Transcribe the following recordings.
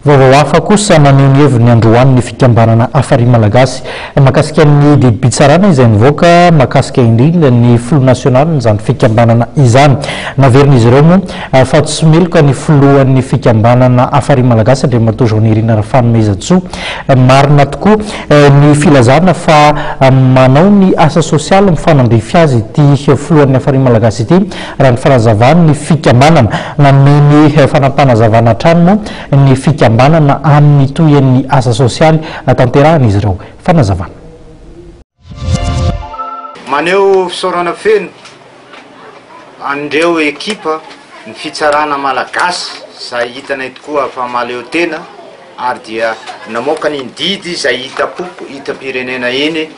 Vaovaoafa kosa maneho ny heviny androany ny fikambanana Afary Malagasy makasika ny lehibe tsarana izay nivoaka makasika indrindra ny filo nasionaly izany fikambanana izany. Naverin'izy ireo moa fa tsy meloka ny filohan'ny fikambanana Afary Malagasy Andriamatoa Jean-Nirina Rafanomezatsoa marina tokoa ny filazana fa manao ny asa sosialy mifanandrify azy ity filohan'ny Afary Malagasy ity raha ny fanazavany ny fikambanana nanome ny fanampanazavana trano ny fikambanana amin'ny toyan'ny asa sosialy tanterahana izy ireo fanazavana. Maneho fisaorana feno andreo ekipa ny fitsarana malagasy izay hitanay tokoa fa maleo tena ary dia namoaka ny indidy izay hitapoko hitam-pirenena eny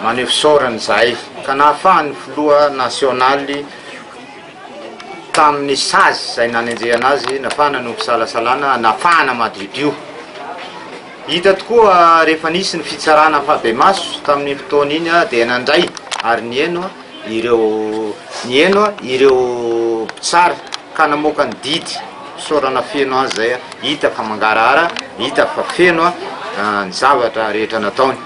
maneho fisaorana izay ka nahafahan'ny filoha nasionaly tamin'ny sazy izay nanenjehana azy nafahana no fisalasalana nafahana madiodio. Hita tokoa rehefa nisy ny fitsarana Fabemaso tamin'ny fotoana iny dia nandray ary ny eno ireo mpitsara ka namoaka ny didy fisaorana feno azy zay hita fa mangarahara hita fa feno ny zavatra rehetra nataony.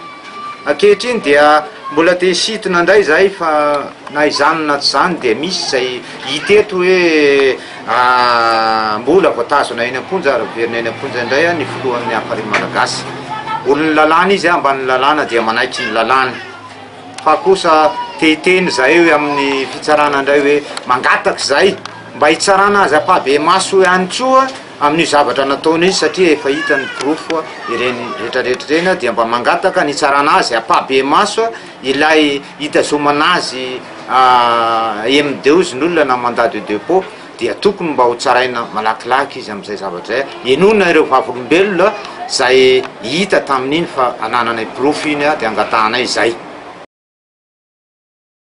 Ankehitriny dia mbola te sitina indray zay fa na izany na tsy zany dia misy zay hiteto hoe mbola voatazona eny amponja ary verina eny amponja indray ny filohan'ny Afary Malagasy. Olony lalàna izy ambany lalàna dia manaiky ny lalàna fa kosa tehiteny zay hoe amin'ny fitsarana indray hoe mangataka zay mba hitsarana azy Fabemaso ihany koa amin'ny zavatra nataony izy satria efa hita ny profo ireny rehetrarehetra reny dia mba mangataka ny tsarana azy Fabemaso ilay hitazomana azy MDO ny olona na mandat de dépôt dia tokony mba ho tsaraina malakilaky izy amin'izay zavatra zay enona ireo vavolombelona zay hita tamin'iny fa anananay profo iny dia angatanay zay.